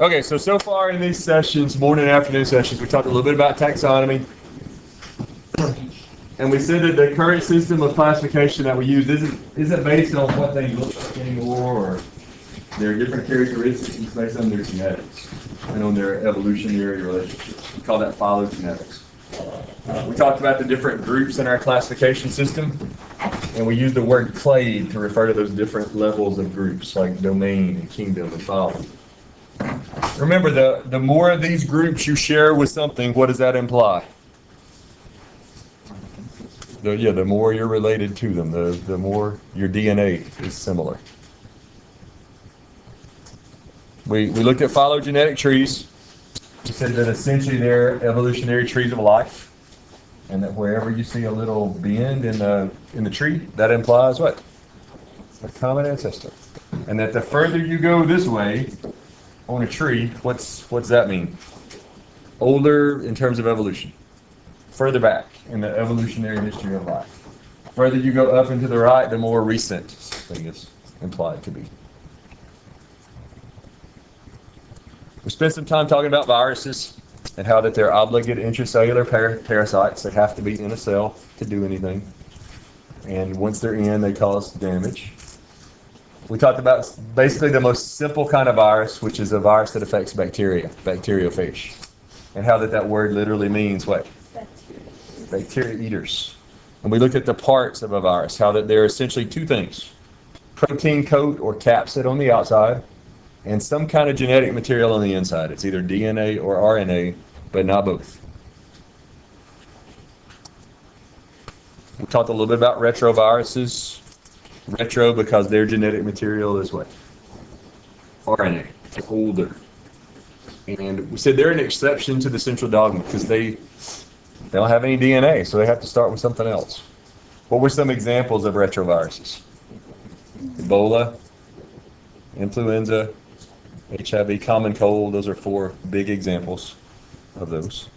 Okay, so far in these sessions, morning and afternoon sessions, we talked a little bit about taxonomy. And we said that the current system of classification that we use isn't based on what they look like anymore, or their different characteristics. It's based on their genetics and on their evolutionary relationships. We call that phylogenetics. We talked about the different groups in our classification system, and we used the word clade to refer to those different levels of groups, like domain and kingdom and phylum. Remember, the more of these groups you share with something, what does that imply? The more you're related to them, the more your DNA is similar. We looked at phylogenetic trees. We said that essentially they're evolutionary trees of life, and that wherever you see a little bend in the tree, that implies what? A common ancestor. And that the further you go this way on a tree, what's that mean? Older in terms of evolution. Further back in the evolutionary history of life. Further you go up and to the right, the more recent thing is implied to be. We spent some time talking about viruses and how that they're obligate intracellular parasites. They have to be in a cell to do anything. And once they're in, they cause damage. We talked about basically the most simple kind of virus, which is a virus that affects bacteria, bacteriophage. And how that word literally means what? Bacteria eaters. And we looked at the parts of a virus, how that there are essentially two things. Protein coat or capsid on the outside, and some kind of genetic material on the inside. It's either DNA or RNA, but not both. We talked a little bit about retroviruses. Retro because their genetic material is what? RNA. It's older. And we said they're an exception to the central dogma because they don't have any DNA, so they have to start with something else. What were some examples of retroviruses? Ebola, influenza, HIV, common cold. Those are 4 big examples of those.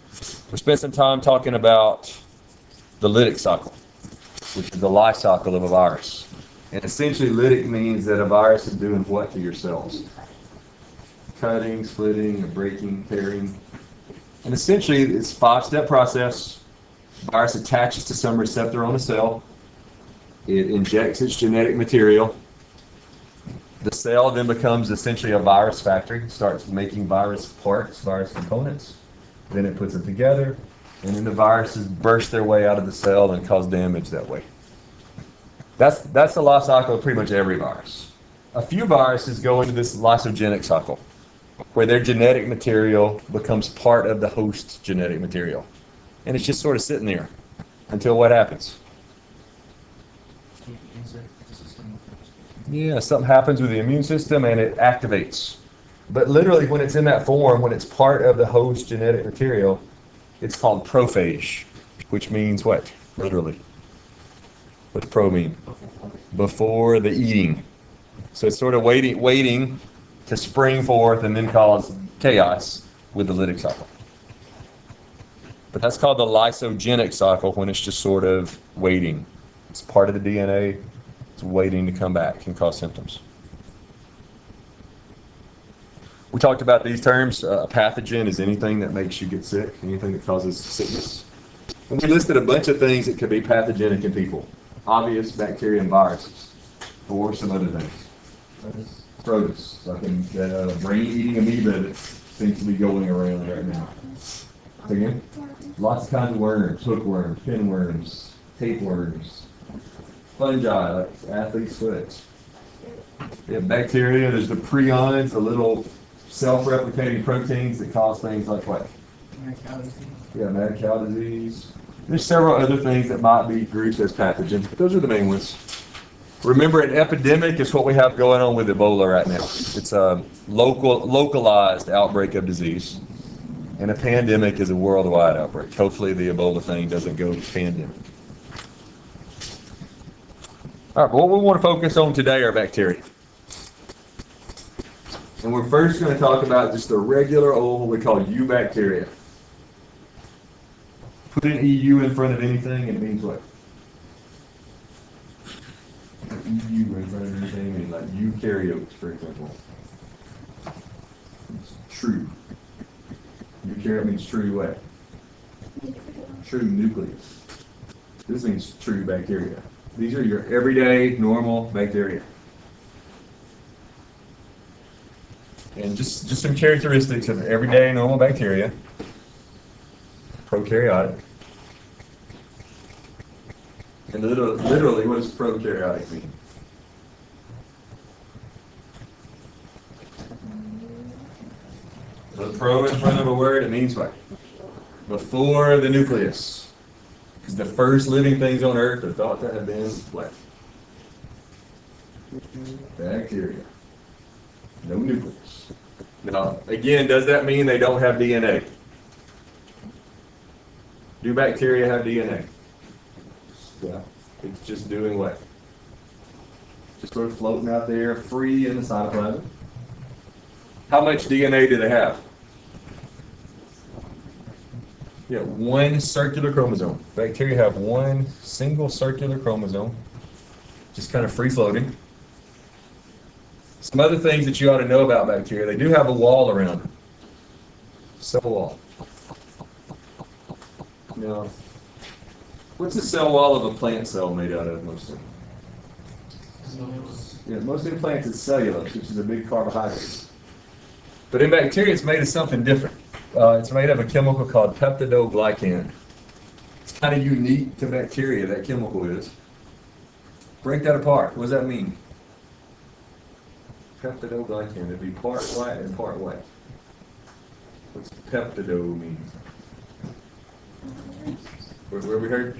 We spent some time talking about the lytic cycle, which is the life cycle of a virus. And essentially, lytic means that a virus is doing what to your cells? Cutting, splitting, or breaking, tearing. And essentially, it's a 5-step process. The virus attaches to some receptor on a cell. It injects its genetic material. The cell then becomes essentially a virus factory. It starts making virus parts, virus components. Then it puts them together. And then the viruses burst their way out of the cell and cause damage that way. That's the life cycle of pretty much every virus. A few viruses go into this lysogenic cycle, where their genetic material becomes part of the host's genetic material. And it's just sort of sitting there until what happens? Yeah, something happens with the immune system and it activates. But literally when it's in that form, when it's part of the host's genetic material, it's called prophage, which means what? Literally. What's pro mean? Before the eating. So it's sort of waiting to spring forth and then cause chaos with the lytic cycle. But that's called the lysogenic cycle when it's just sort of waiting. It's part of the DNA. It's waiting to come back and cause symptoms. We talked about these terms. A pathogen is anything that makes you get sick, anything that causes sickness. And we listed a bunch of things that could be pathogenic in people. Obvious bacteria and viruses, or some other things. Produce, like that brain-eating amoeba that seems to be going around right now. Again, lots of kinds of worms, hookworms, pinworms, tapeworms, fungi like athlete's foot. You have bacteria. There's the prions, the little self-replicating proteins that cause things like what? Mad cow disease. Yeah, mad cow disease. There's several other things that might be grouped as pathogens, but those are the main ones. Remember, an epidemic is what we have going on with Ebola right now. It's a localized outbreak of disease, and a pandemic is a worldwide outbreak. Hopefully the Ebola thing doesn't go pandemic. All right, but what we want to focus on today are bacteria. And we're first going to talk about just the regular old, what we call eubacteria. Put an EU in front of anything, and it means what? EU in front of anything, means like eukaryotes, for example. true. Eukaryote means true what? True nucleus. This means true bacteria. These are your everyday, normal bacteria. And just some characteristics of everyday, normal bacteria. Prokaryotic. And literally, what does prokaryotic mean? With a pro in front of a word, it means what? Before the nucleus. Because the first living things on Earth are thought to have been what? Bacteria. No nucleus. Now, again, does that mean they don't have DNA? Do bacteria have DNA? Yeah. It's just doing what? Just sort of floating out there, free in the cytoplasm. How much DNA do they have? Yeah, one circular chromosome. Bacteria have one single circular chromosome, just kind of free floating. Some other things that you ought to know about bacteria, they do have a wall around them. Cell wall. Now, what's the cell wall of a plant cell made out of mostly? Yeah, mostly in plants it's cellulose, which is a big carbohydrate. But in bacteria it's made of something different. It's made of a chemical called peptidoglycan. It's kind of unique to bacteria, that chemical is. Break that apart. What does that mean? Peptidoglycan. It'd be part white and part white. What's peptido mean? Where we heard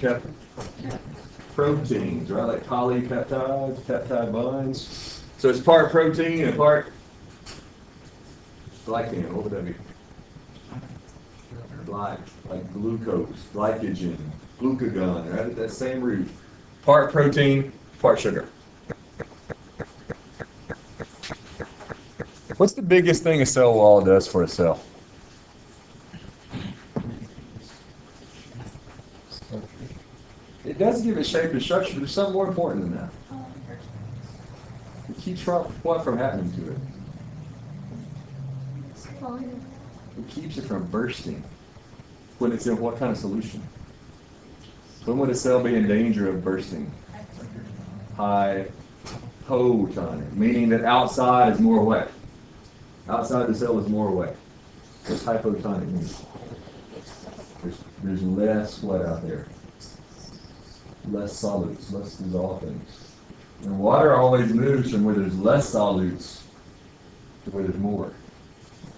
proteins, right? Like polypeptides, peptide bonds. So it's part protein and part glycan. What would that be? Like glucose, glycogen, glucagon, right? That same root. Part protein, part sugar. What's the biggest thing a cell wall does for a cell? It does give it shape and structure, but there's something more important than that. It keeps what from happening to it? It keeps it from bursting. When it's in what kind of solution? When would a cell be in danger of bursting? Hypotonic, meaning that outside is more wet. Outside the cell is more wet. What's hypotonic mean? There's less wet out there. Less solutes, less dissolved things. And water always moves from where there's less solutes to where there's more.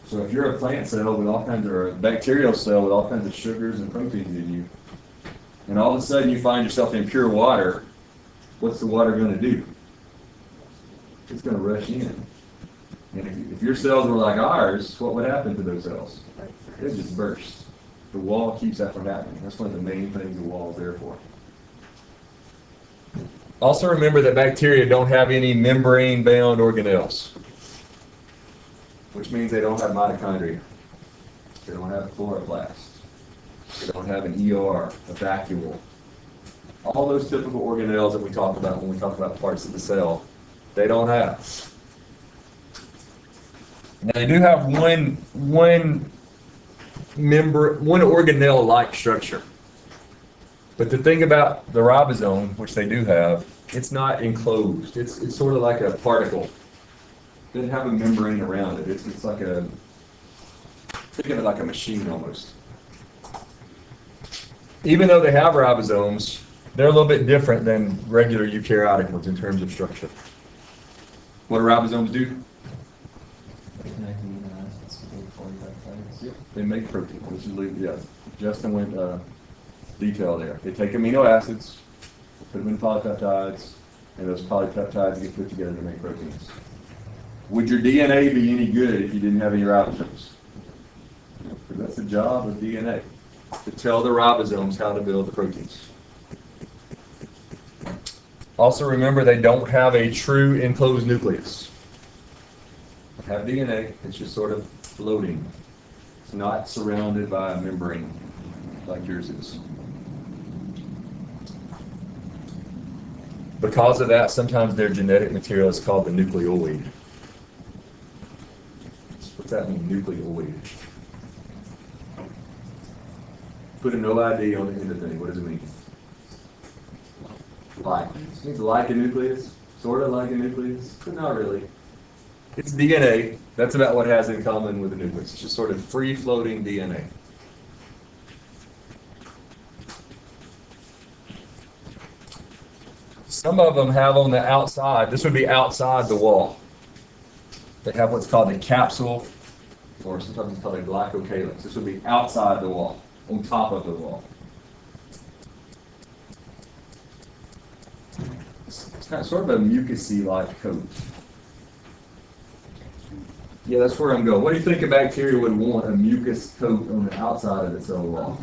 So if you're a plant cell with all kinds of, or a bacterial cell with all kinds of sugars and proteins in you, and all of a sudden you find yourself in pure water, what's the water going to do? It's going to rush in. And if your cells were like ours, what would happen to those cells? They'd just burst. The wall keeps that from happening. That's one of the main things the wall is there for. Also remember that bacteria don't have any membrane-bound organelles, which means they don't have mitochondria. They don't have chloroplasts. They don't have an ER, a vacuole. All those typical organelles that we talk about when we talk about parts of the cell, they don't have. Now they do have one organelle-like structure. But the thing about the ribosome, which they do have, it's not enclosed. It's sort of like a particle. It doesn't have a membrane around it. It's like think of it like a machine almost. Even though they have ribosomes, they're a little bit different than regular eukaryotic ones in terms of structure. What do ribosomes do? Yep, they make protein, which is, Justin went detail there. They take amino acids, put them in polypeptides, and those polypeptides get put together to make proteins. Would your DNA be any good if you didn't have any ribosomes? Because that's the job of DNA, to tell the ribosomes how to build the proteins. Also remember, they don't have a true enclosed nucleus. They have DNA, it's just sort of floating. It's not surrounded by a membrane like yours is. Because of that, sometimes their genetic material is called the nucleoid. What's that mean, nucleoid? Put a no ID on the end of the thing. What does it mean? Like. It means like a nucleus, sort of like a nucleus, but not really. It's DNA. That's about what it has in common with a nucleus. It's just sort of free-floating DNA. Some of them have on the outside, this would be outside the wall. They have what's called a capsule, or sometimes it's called a glycocalyx. This would be outside the wall, on top of the wall. It's got sort of a mucousy-like coat. Yeah, that's where I'm going. What do you think a bacteria would want a mucus coat on the outside of its cell wall?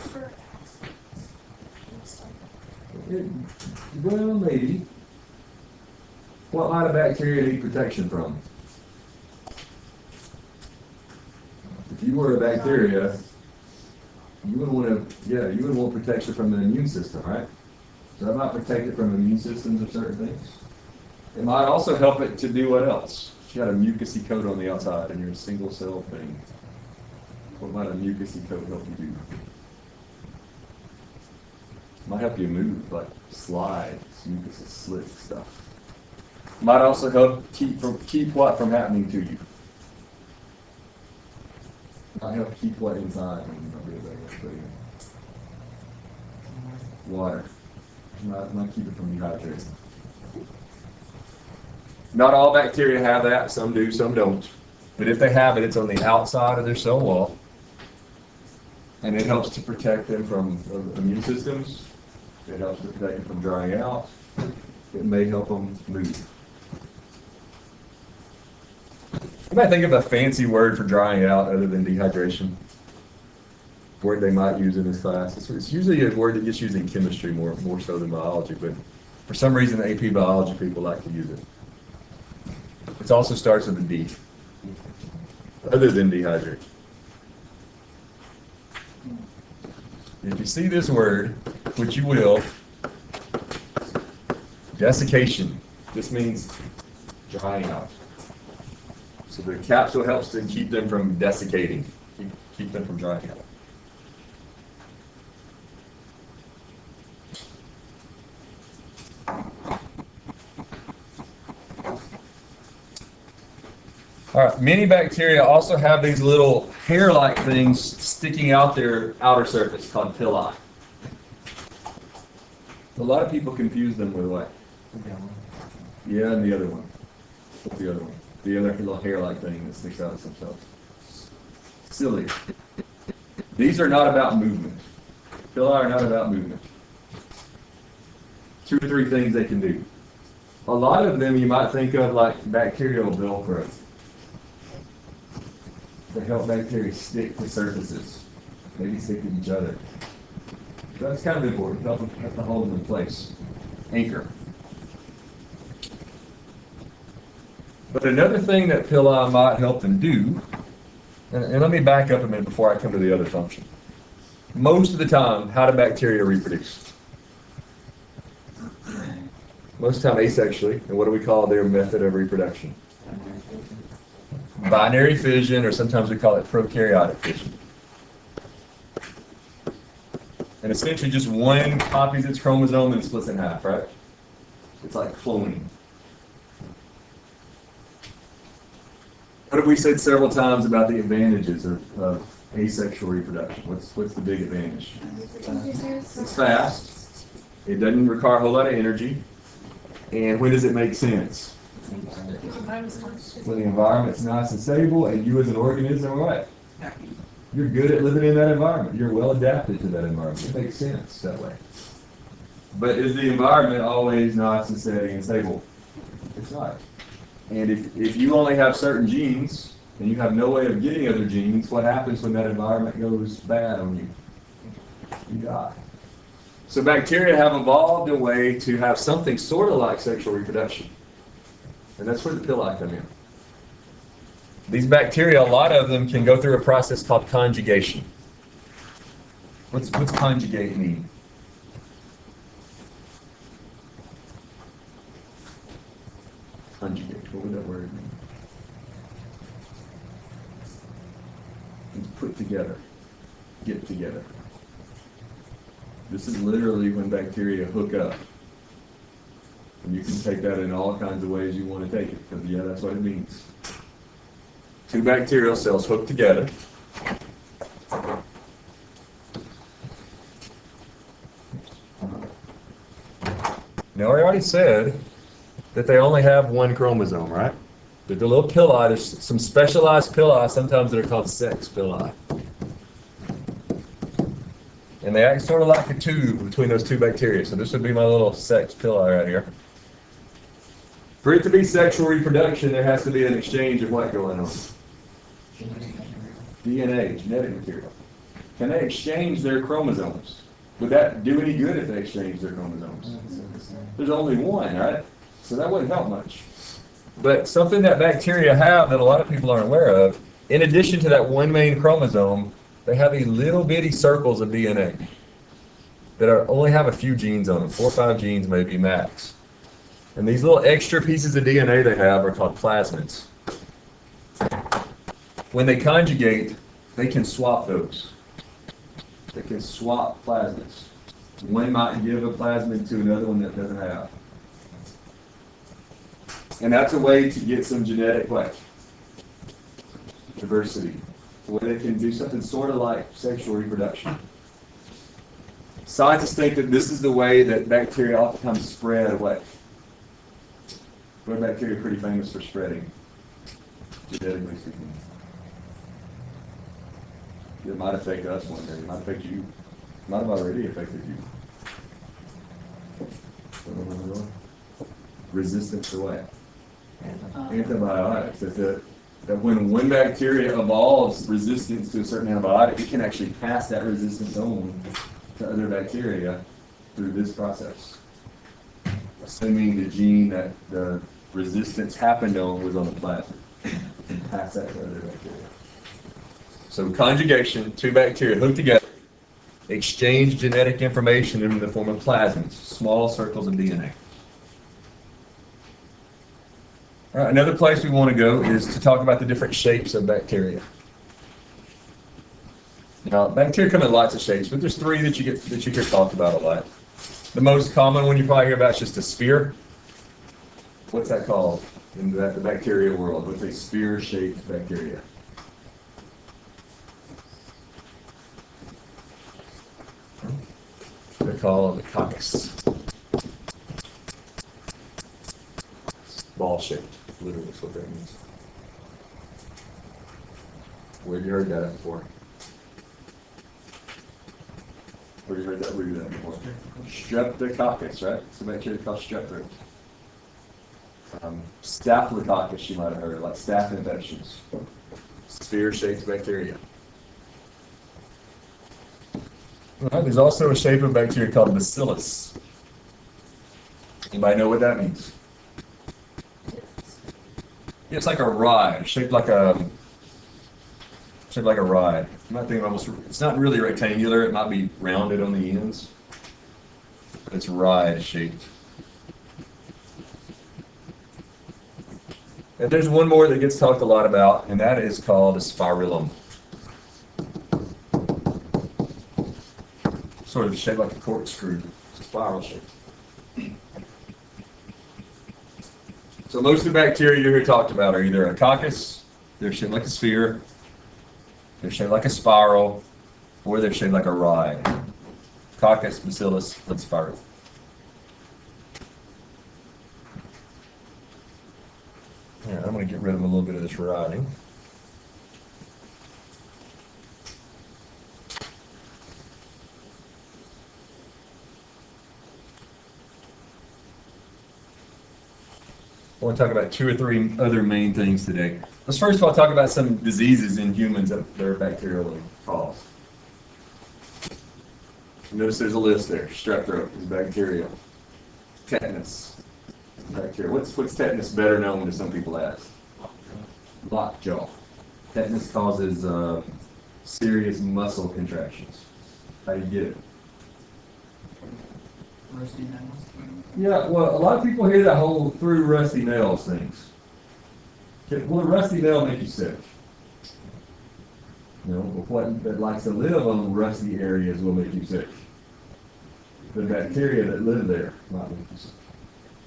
Well, maybe. What might a bacteria need protection from? If you were a bacteria, you would want to, you would want protection from the immune system, right? So that might protect it from immune systems of certain things. It might also help it to do what else? You got a mucousy coat on the outside and you're a single cell thing. What might a mucousy coat help you do? Might help you move, like slides, mucus is slick stuff. Might also help keep what from happening to you. Might help keep what inside. Water. Might keep it from dehydrating. Not all bacteria have that. Some do, some don't. But if they have it, it's on the outside of their cell wall. And it helps to protect them from immune systems. It helps to protect them from drying out. It may help them move. You might think of a fancy word for drying out other than dehydration. Word they might use in this class. It's usually a word that gets used in chemistry more so than biology, but for some reason the AP biology people like to use it. It also starts with a D, other than dehydrate. If you see this word, which you will, desiccation. This means drying out. So the capsule helps to keep them from desiccating, keep them from drying out. All right, many bacteria also have these little hair-like things sticking out their outer surface called villi. A lot of people confuse them with what? Yeah, and the other one. What's the other one? The other little hair-like thing that sticks out of themselves. Cilia. These are not about movement. Villi are not about movement. 2 or 3 things they can do. A lot of them you might think of like bacterial Velcro. They help bacteria stick to surfaces, maybe stick to each other. So that's kind of important, help to hold them in place. Anchor. But another thing that villi might help them do, and let me back up a minute before I come to the other function. Most of the time, how do bacteria reproduce? Most of the time asexually, and what do we call their method of reproduction? Binary fission, or sometimes we call it prokaryotic fission. And essentially just one copies its chromosome and splits in half, right? It's like cloning. What have we said several times about the advantages of asexual reproduction? What's the big advantage? It's fast. It doesn't require a whole lot of energy. And when does it make sense? When the environment's nice and stable, and you as an organism are what? You're good at living in that environment. You're well adapted to that environment. It makes sense that way. But is the environment always nice and steady and stable? It's not. And if you only have certain genes, and you have no way of getting other genes, what happens when that environment goes bad on you? You die. So bacteria have evolved a way to have something sort of like sexual reproduction. And that's where the villi come in. These bacteria, a lot of them can go through a process called conjugation. What's conjugate mean? Conjugate, what would that word mean? hook together, get together. This is literally when bacteria hook up. And you can take that in all kinds of ways you want to take it, because yeah, that's what it means. Two bacterial cells hook together. Now, I already said that they only have one chromosome, right? But the little pili, there's some specialized pili, sometimes that are called sex pili. And they act sort of like a tube between those two bacteria. So this would be my little sex pili right here. For it to be sexual reproduction, there has to be an exchange of what going on? DNA, genetic material. Can they exchange their chromosomes? Would that do any good if they exchange their chromosomes? There's only one, right? So that wouldn't help much. But something that bacteria have that a lot of people aren't aware of, in addition to that one main chromosome, they have these little bitty circles of DNA that only have a few genes on them, 4 or 5 genes maybe max. And these little extra pieces of DNA they have are called plasmids. When they conjugate, they can swap those. They can swap plasmids. One might give a plasmid to another one that doesn't have. And that's a way to get some genetic diversity, where they can do something sort of like sexual reproduction. Scientists think that this is the way that bacteria oftentimes spread away. Where bacteria are pretty famous for spreading, genetically speaking. It might affect us one day. It might affect you. It might have already affected you. Resistance to what? Antibiotics. That when one bacteria evolves resistance to a certain antibiotic, it can actually pass that resistance on to other bacteria through this process. Assuming the gene that the resistance happened on was on the plasmid, and pass that to other bacteria. So conjugation, two bacteria hook together, exchange genetic information in the form of plasmids, small circles of DNA. All right, another place we want to go is to talk about the different shapes of bacteria. Now, bacteria come in lots of shapes, but there's 3 that you hear talked about a lot. The most common one you probably hear about is just a sphere. What's that called in the bacteria world? What's a sphere-shaped bacteria? They call it the coccus. Ball-shaped, literally is what that means. Where have you heard that before? Where have you heard that? Where have you heard that before? Streptococcus, right? It's a bacteria called strep throat. Staphylococcus, you might have heard, like staph infections. Sphere-shaped bacteria. There's also a shape of bacteria called bacillus. Anybody know what that means? Yeah, it's like a ride, shaped like a ride. You might think almost. It's not really rectangular. It might be rounded on the ends, but it's ride shaped. And there's one more that gets talked a lot about, and that is called a spirillum. Sort of shaped like a corkscrew. It's a spiral shape. So most of the bacteria you hear talked about are either a coccus, they're shaped like a sphere, they're shaped like a spiral, or they're shaped like a ride. Coccus, bacillus, and spiral. Yeah, I'm going to get rid of a little bit of this writing. I want to talk about 2 or 3 other main things today. Let's first of all talk about some diseases in humans that their bacterial cause. Notice there's a list there. Strep throat is bacterial. Tetanus is bacterial. What's tetanus better known to some people as? Lockjaw. Tetanus causes serious muscle contractions. How do you get it? Rusty nails. Yeah, well, a lot of people hear that whole through rusty nails things. Will a rusty nail make you sick? You know, what that likes to live on rusty areas will make you sick. The bacteria that live there might make you sick.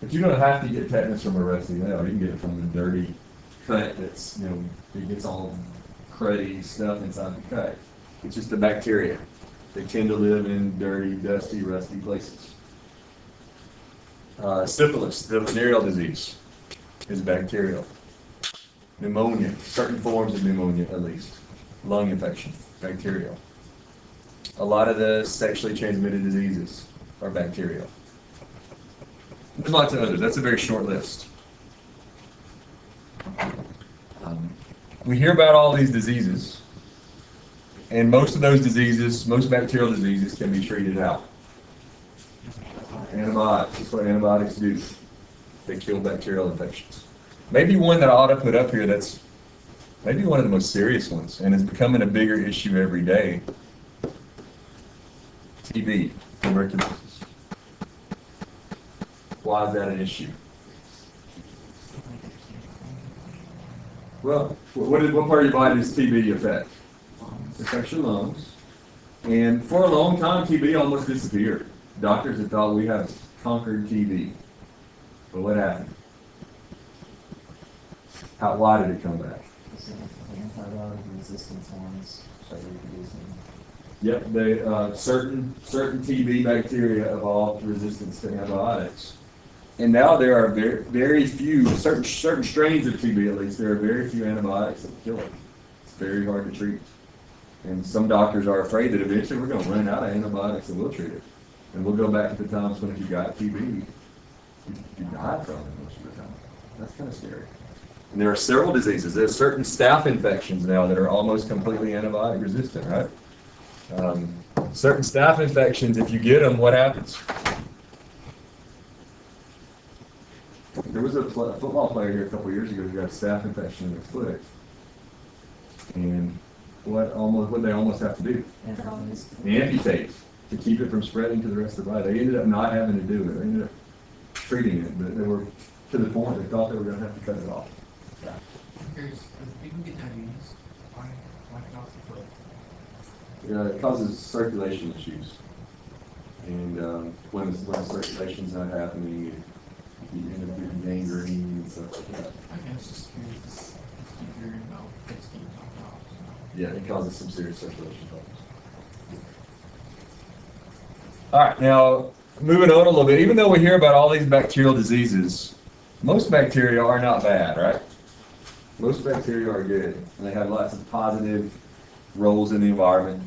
But you don't have to get tetanus from a rusty nail. You can get it from a dirty cut that's, you know, it gets all cruddy stuff inside the cut. It's just the bacteria. They tend to live in dirty, dusty, rusty places. Syphilis, the venereal disease, is bacterial. Pneumonia, certain forms of pneumonia at least. Lung infection, bacterial. A lot of the sexually transmitted diseases are bacterial. There's lots of others. That's a very short list. We hear about all these diseases, and most of those diseases, most bacterial diseases, can be treated out. Antibiotics, that's what antibiotics do. They kill bacterial infections. Maybe one that I ought to put up here that's maybe one of the most serious ones, and it's becoming a bigger issue every day. TB, tuberculosis. Why is that an issue? Well, what part of your body does TB affect? It affects your lungs. And for a long time, TB almost disappeared. Doctors had thought we have conquered TB. But what happened? Why did it come back? Antibiotic resistance ones started reproducing. Yep, certain TB bacteria evolved resistance to antibiotics. And now there are very few, certain strains of TB at least, there are very few antibiotics that kill it. It's very hard to treat. And some doctors are afraid that eventually we're going to run out of antibiotics and we'll treat it. And we'll go back to the times when if you got TB, you died from it most of the time. That's kind of scary. And there are several diseases. There are certain staph infections now that are almost completely antibiotic resistant, right? Certain staph infections, if you get them, what happens? There was a football player here a couple years ago who got a staph infection in his foot. And what they almost have to do? Amputate to keep it from spreading to the rest of the body. They ended up not having to do it. They ended up treating it, but they were to the point they thought they were going to have to cut it off. I'm curious, if people get diabetes, why cut off the foot? Yeah, it causes circulation issues. And when the circulation's not happening, you end up getting gangrene and stuff like that. Okay, I was just curious. I keep hearing about things getting knocked off. So. Yeah, it causes some serious circulation problems. All right, now moving on a little bit, even though we hear about all these bacterial diseases, most bacteria are not bad, right? Most bacteria are good, and they have lots of positive roles in the environment.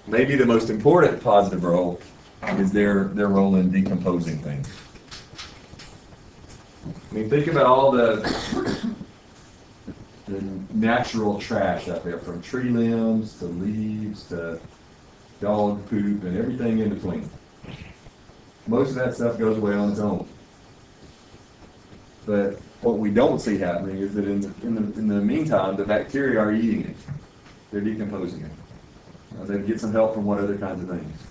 Maybe the most important positive role is their role in decomposing things. I mean, think about all the natural trash out there, from tree limbs to leaves to dog poop and everything in between. Most of that stuff goes away on its own. But what we don't see happening is that in the meantime, the bacteria are eating it. They're decomposing it. They get some help from what other kinds of things?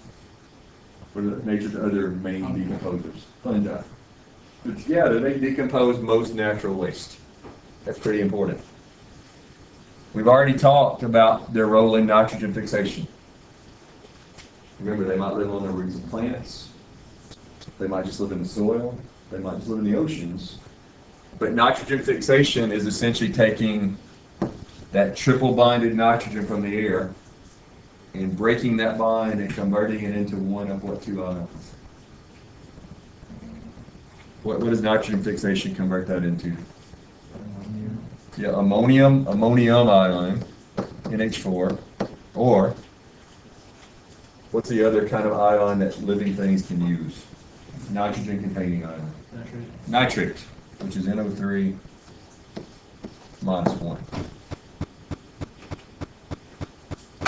What are nature's other main decomposers? Fungi. But together, they decompose most natural waste. That's pretty important. We've already talked about their role in nitrogen fixation. Remember, they might live on the roots of plants. They might just live in the soil. They might just live in the oceans. But nitrogen fixation is essentially taking that triple bonded nitrogen from the air and breaking that bond and converting it into one of what two ions? What does nitrogen fixation convert that into? Yeah, ammonium ion, NH4, or what's the other kind of ion that living things can use? Nitrogen-containing ion. Nitrate, which is NO3 minus 1.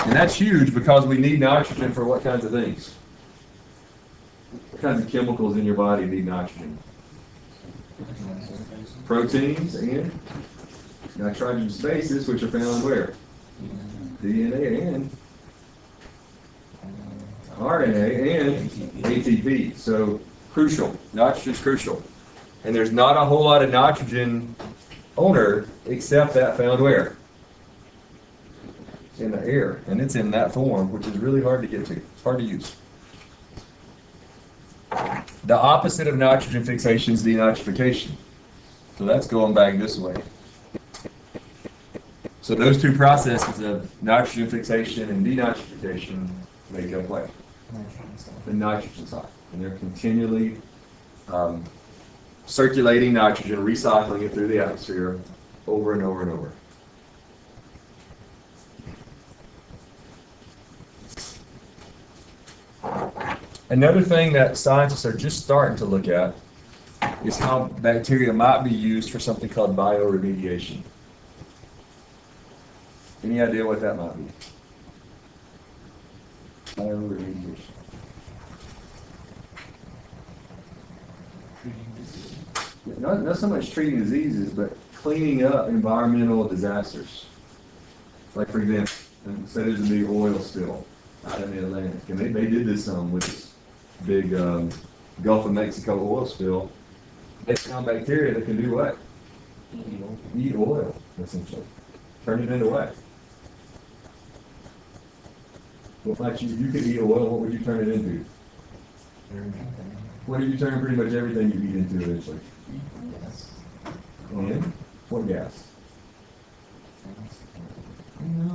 And that's huge because we need nitrogen for what kinds of things? What kinds of chemicals in your body need nitrogen? Proteins and nitrogen bases, which are found where? DNA and RNA and ATP. So crucial. Nitrogen is crucial. And there's not a whole lot of nitrogen on Earth except that found where? in the air, and it's in that form, which is really hard to get to. It's hard to use. The opposite of nitrogen fixation is denitrification. So that's going back this way. So those two processes of nitrogen fixation and denitrification make up what? Nitrogen side. The nitrogen side. And they're continually circulating nitrogen, recycling it through the atmosphere over and over and over. Another thing that scientists are just starting to look at is how bacteria might be used for something called bioremediation. Any idea what that might be? Bioremediation. Not so much treating diseases, but cleaning up environmental disasters. Like, for example, say there's a big oil spill out in the Atlantic, and they did this with this big Gulf of Mexico oil spill. They found bacteria that can do what? Eat oil, essentially. Turn it into what? What might you could eat oil, what would you turn it into? What do you turn pretty much everything you eat into eventually? Yes. And what gas?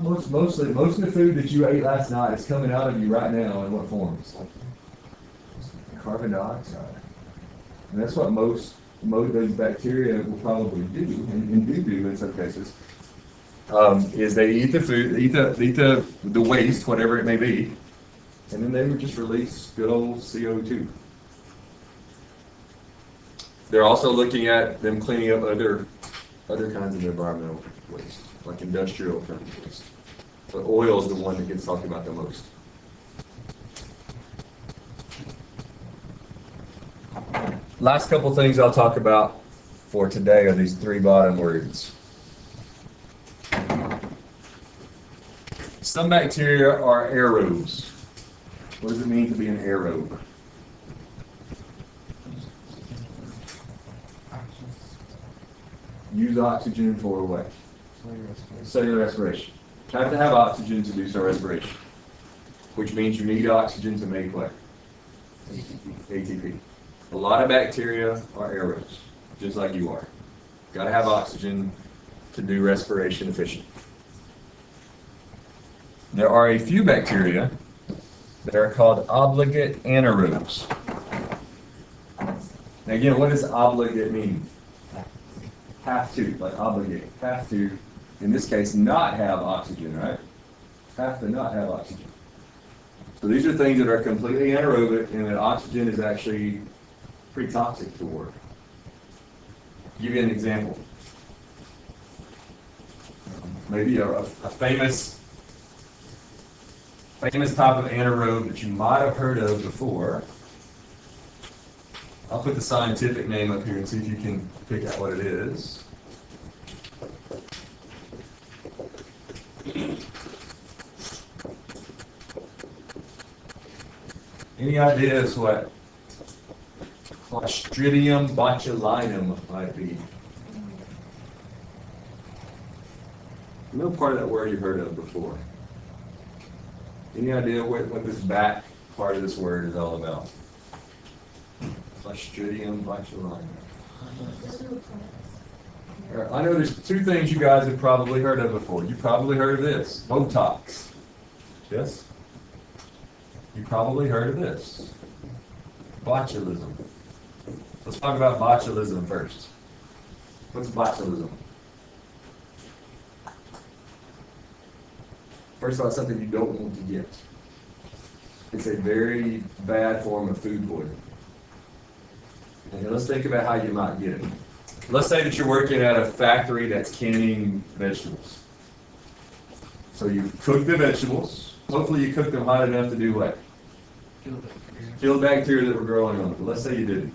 Most of the food that you ate last night is coming out of you right now in what forms? Carbon dioxide. And that's what most of those bacteria will probably do, and do in some cases, is they eat the food, they eat the waste, whatever it may be, and then they would just release good old CO2. They're also looking at them cleaning up other kinds of environmental waste, like industrial kind of waste. But oil is the one that gets talked about the most. Last couple things I'll talk about for today are these three bottom words. Some bacteria are aerobes. What does it mean to be an aerobe? Use oxygen for what? Cellular respiration. You have to have oxygen to do some respiration, which means you need oxygen to make what? ATP. A lot of bacteria are aerobes, just like you are. Got to have oxygen to do respiration efficiently. There are a few bacteria that are called obligate anaerobes. Now again, what does obligate mean? Have to, like obligate. Have to, in this case, not have oxygen, right? Have to not have oxygen. So these are things that are completely anaerobic and that oxygen is actually pretty toxic for. Give you an example. Maybe a famous type of anaerobe that you might have heard of before. I'll put the scientific name up here and see if you can pick out what it is. Any ideas what Clostridium botulinum might be? No part of that word you've heard of before. Any idea what this back part of this word is all about? Clostridium botulinum. I know there's two things you guys have probably heard of before. You probably heard of this, Botox. Yes? You probably heard of this, botulism. Let's talk about botulism first. What's botulism? First of all, it's something you don't want to get. It's a very bad form of food poisoning. And let's think about how you might get it. Let's say that you're working at a factory that's canning vegetables. So you cook the vegetables. Hopefully you cook them hot enough to do what? Kill the bacteria that were growing on them. But let's say you didn't.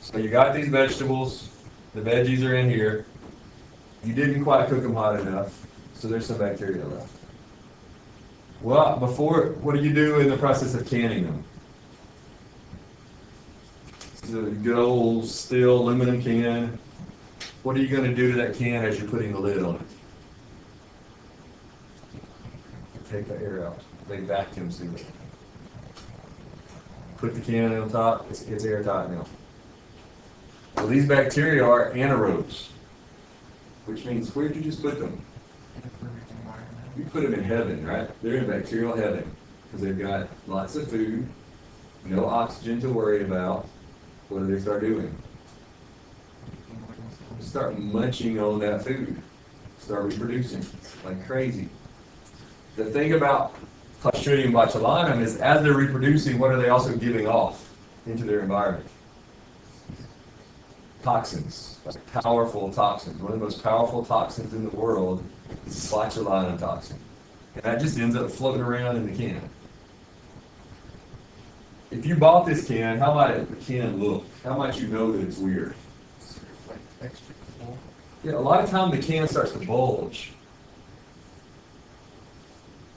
So you got these vegetables. The veggies are in here. You didn't quite cook them hot enough. So there's some bacteria left. Well, what do you do in the process of canning them? The good old steel aluminum can. What are you going to do to that can as you're putting the lid on it? take the air out. They vacuum seal it. Put the can on top, it's airtight now. Well, these bacteria are anaerobes, which means where'd you just put them? In a perfect environment. You put them in heaven, right? They're in bacterial heaven because they've got lots of food, no oxygen to worry about. What do they start doing? Start munching on that food. Start reproducing like crazy. The thing about Clostridium botulinum is as they're reproducing, what are they also giving off into their environment? Toxins, powerful toxins. One of the most powerful toxins in the world is botulinum toxin. And that just ends up floating around in the can. If you bought this can, how might the can look? How might you know that it's weird? It's like extra full. Yeah, a lot of time the can starts to bulge.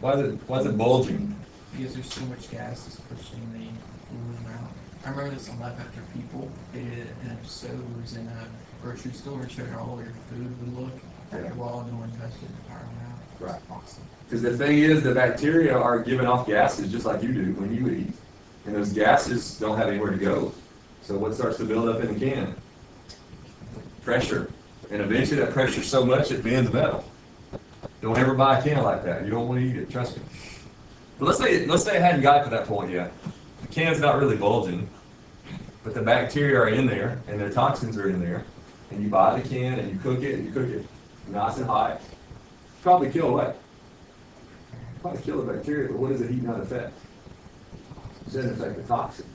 Why is it bulging? Because there's so much gas that's pushing the fluid out. I remember this on Life After People. They did an episode where it was in a grocery store and showed how all your food would look after while no one touched it and fire went out. Right. Awesome. Because the thing is, the bacteria are giving off gases just like you do when you eat. And those gases don't have anywhere to go. So what starts to build up in the can? Pressure. And eventually that pressure's so much it bends metal. Don't ever buy a can like that. You don't want to eat it, trust me. But let's say it hadn't got to that point yet. The can's not really bulging, but the bacteria are in there and their toxins are in there. And you buy the can and you cook it nice and hot. Probably kill what? Probably kill the bacteria, but what does the heat not affect? It doesn't affect the toxin.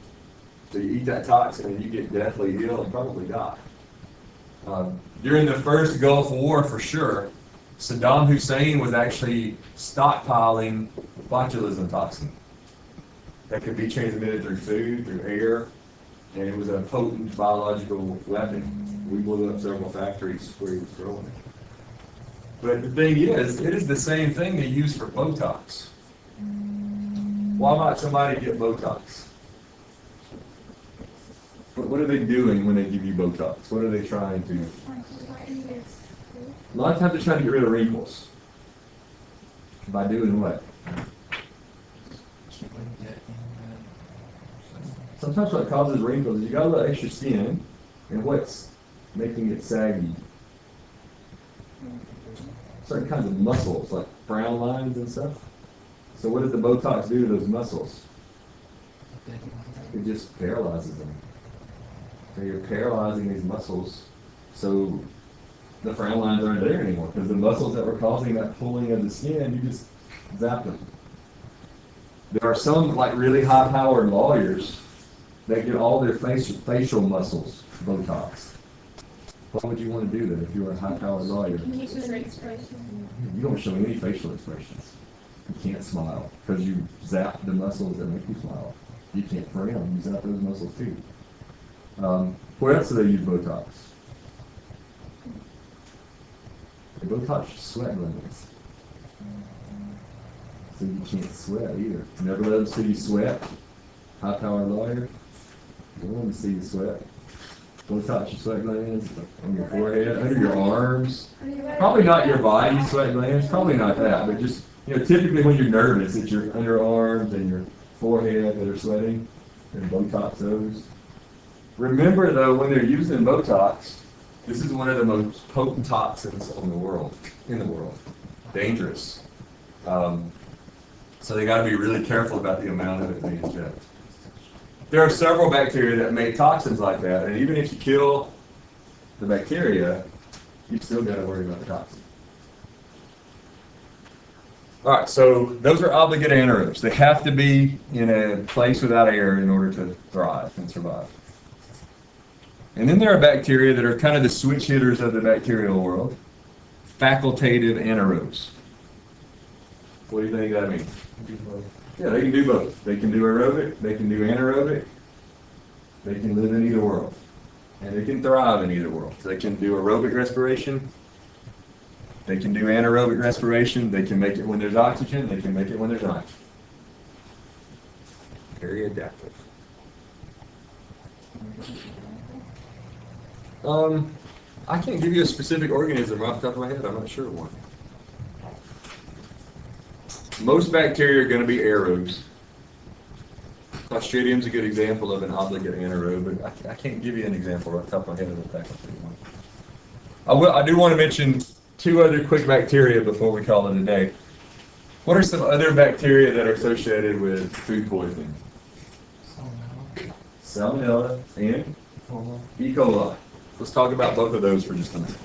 So you eat that toxin and you get deathly ill and probably die. During the first Gulf War, for sure, Saddam Hussein was actually stockpiling botulism toxin that could be transmitted through food, through air, and it was a potent biological weapon. We blew up several factories where he was growing it. But the thing is, it is the same thing they use for Botox. Why might somebody get Botox? What are they doing when they give you Botox? What are they trying to? A lot of times they're trying to get rid of wrinkles. By doing what? Sometimes what causes wrinkles is you got a little extra skin, and what's making it saggy? Certain kinds of muscles, like frown lines and stuff. So what does the Botox do to those muscles? It just paralyzes them. So you're paralyzing these muscles, so the frown lines aren't there anymore, because the muscles that were causing that pulling of the skin, you just zap them. There are some like really high-powered lawyers that get all their facial muscles Botox. Why would you want to do that if you were a high-powered lawyer? You don't show any facial expressions. You can't smile because you zap the muscles that make you smile. You can't frown. You zap those muscles too. Where else do they use Botox? They Botox your sweat glands. So you can't sweat either. Never let them see you sweat. High-powered lawyer. They don't want to see you sweat. Botox your sweat glands on your forehead, under your arms. Probably not your body sweat glands. Probably not that, but just typically when you're nervous, it's your underarms and your forehead that are sweating. And Botox those. Remember though, when they're using Botox, this is one of the most potent toxins in the world. Dangerous. So they got to be really careful about the amount of it they inject. There are several bacteria that make toxins like that, and even if you kill the bacteria, you still got to worry about the toxin. All right, so those are obligate anaerobes. They have to be in a place without air in order to thrive and survive. And then there are bacteria that are kind of the switch hitters of the bacterial world, facultative anaerobes. What do you think that means? Yeah, they can do both. They can do aerobic, they can do anaerobic, they can live in either world. And they can thrive in either world. So they can do aerobic respiration, they can do anaerobic respiration, they can make it when there's oxygen, they can make it when there's not. Very adaptive. I can't give you a specific organism off the top of my head. I'm not sure of one. Most bacteria are going to be aerobes. Clostridium's a good example of an obligate anaerobe, but I can't give you an example right off the top of my head of the faculty one. I do want to mention two other quick bacteria before we call it a day. What are some other bacteria that are associated with food poisoning? Salmonella and E. coli. Let's talk about both of those for just a minute.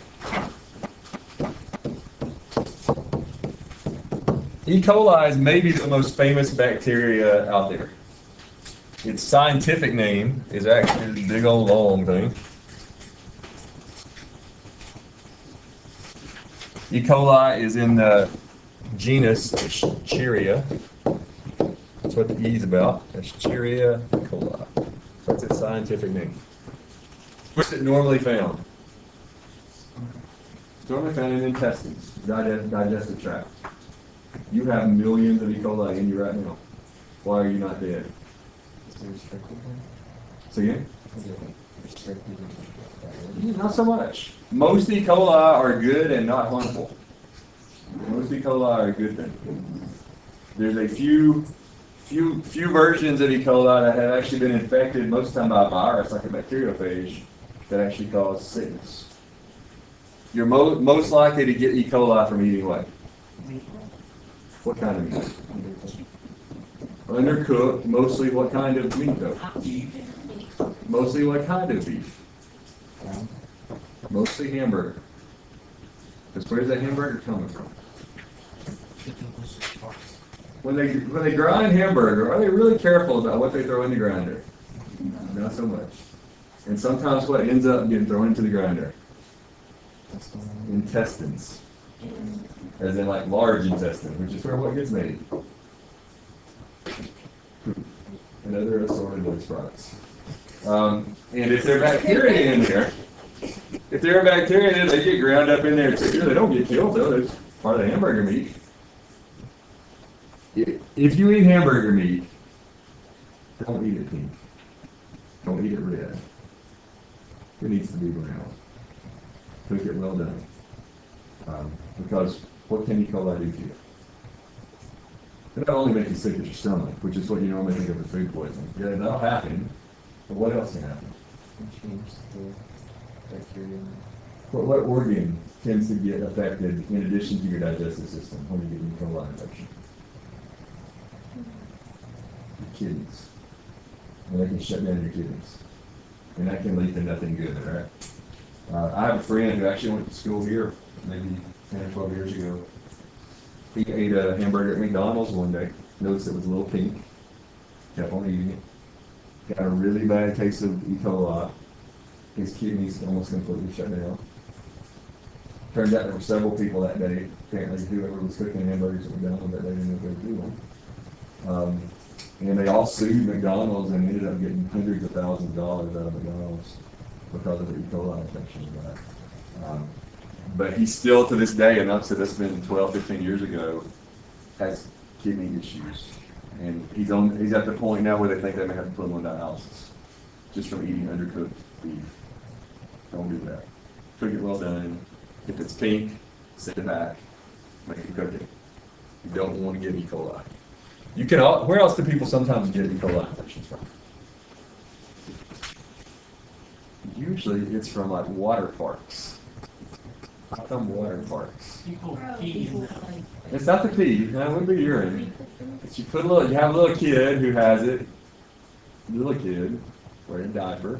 E. coli is maybe the most famous bacteria out there. Its scientific name is actually this big old long thing. E. coli is in the genus Escherichia. That's what the E is about. Escherichia coli. That's its scientific name. Where's it normally found? It's normally found in intestines, digestive tract. You have millions of E. coli in you right now. Why are you not dead? Say again? Not so much. Most E. coli are good and not harmful. Most E. coli are a good thing. There's a few versions of E. coli that have actually been infected, most of the time by a virus, like a bacteriophage, that actually cause sickness. You're most likely to get E. coli from eating what? What kind of meat? Undercooked, mostly what kind of meat though? Mostly what kind of beef? Mostly hamburger. Because where's that hamburger coming from? When they grind hamburger, are they really careful about what they throw in the grinder? Not so much. And sometimes what ends up getting thrown into the grinder? Intestines. As in like large intestine, which is where what gets made. And other assorted waste products. And if there are bacteria in there, they get ground up in there too. They don't get killed though. It's part of the hamburger meat. If you eat hamburger meat, don't eat it pink. Don't eat it red. It needs to be brown. Cook it well done. Because what can E. coli do to you? It'll only make you sick at your stomach, which is what you normally think of as food poisoning. Yeah, that'll happen. But what else can happen? What organ tends to get affected in addition to your digestive system when you get E. coli infection? Your kidneys. And they can shut down your kidneys. And that can lead to nothing good, right? I have a friend who actually went to school here maybe 10 or 12 years ago. He ate a hamburger at McDonald's one day, noticed it was a little pink, kept on eating it, got a really bad case of E. coli. His kidneys almost completely shut down. Turned out there were several people that day, apparently whoever was cooking hamburgers at McDonald's that day didn't know what to do them. And they all sued McDonald's and ended up getting hundreds of thousands of dollars out of McDonald's because of the E. coli infection. But he still, to this day, and that's been 12, 15 years ago, has kidney issues. And he's at the point now where they think they may have to put him on dialysis just from eating undercooked beef. Don't do that. Cook it well done. If it's pink, send it back. Make it cook it. You don't want to get E. coli. Where else do people sometimes get E. coli infections from? Usually it's from like water parks. How come water parks? People pee in them. It's not the pee, that would be urine. It's you have a little kid who has it. Little kid wearing a diaper.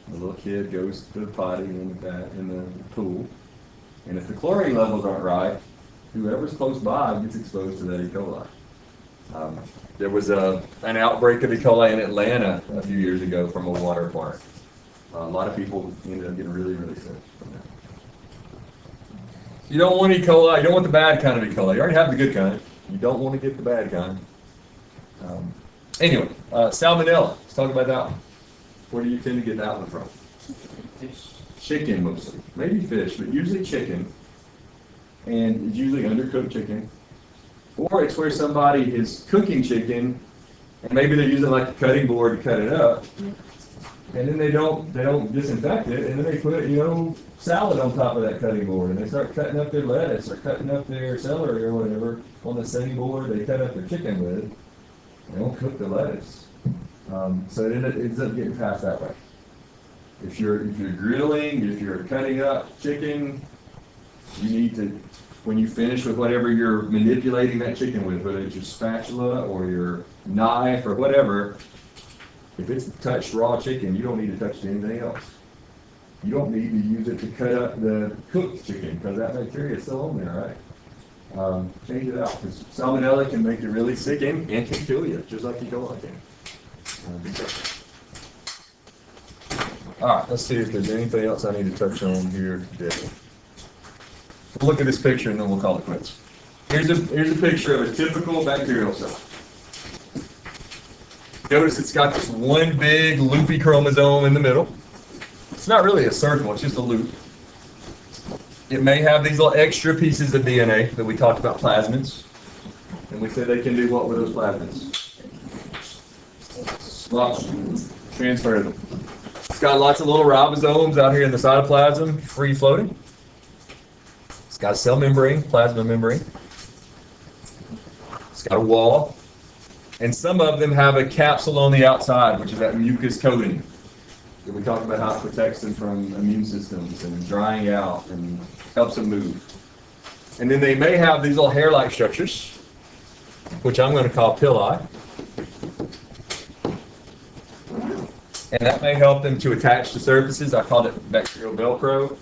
The little kid goes to the potty in the pool. And if the chlorine levels aren't right, whoever's close by gets exposed to that E. coli. There was an outbreak of E. coli in Atlanta a few years ago from a water park. A lot of people ended up getting really, really sick from that. You don't want E. coli. You don't want the bad kind of E. coli. You already have the good kind. You don't want to get the bad kind. Anyway, salmonella. Let's talk about that one. Where do you tend to get that one from? Fish. Chicken mostly. Maybe fish, but usually chicken. And it's usually undercooked chicken. Or it's where somebody is cooking chicken, and maybe they're using like a cutting board to cut it up. And then they don't disinfect it, and then they put, salad on top of that cutting board, and they start cutting up their lettuce or cutting up their celery or whatever on the same board they cut up their chicken with. They don't cook the lettuce. So it ends up getting passed that way. If you're grilling, if you're cutting up chicken, you need to, when you finish with whatever you're manipulating that chicken with, whether it's your spatula or your knife or whatever, if it's touched raw chicken, you don't need to touch anything else. You don't need to use it to cut up the cooked chicken because that bacteria is still on there, right? Change it out because salmonella can make you really sick and can kill you, just like E. coli can. All right, let's see if there's anything else I need to touch on here today. We'll look at this picture and then we'll call it quits. Here's a picture of a typical bacterial cell. Notice it's got this one big loopy chromosome in the middle. It's not really a circle, it's just a loop. It may have these little extra pieces of DNA that we talked about, plasmids. And we said they can do what with those plasmids? Transfer them. It's got lots of little ribosomes out here in the cytoplasm, free floating. It's got a cell membrane, plasma membrane. It's got a wall. And some of them have a capsule on the outside, which is that mucus coating. We talked about how it protects them from immune systems and drying out and helps them move. And then they may have these little hair-like structures, which I'm going to call pili. And that may help them to attach to surfaces. I called it bacterial Velcro.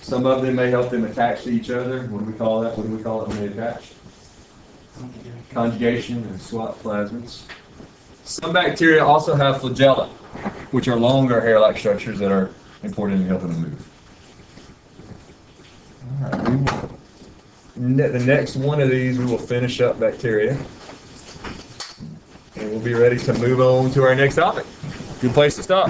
Some of them may help them attach to each other. What do we call that? What do we call it when they attach? Conjugation and swap plasmids. Some bacteria also have flagella, which are longer hair-like structures that are important in helping them move. All right, the next one of these we will finish up bacteria. And we'll be ready to move on to our next topic. Good place to stop.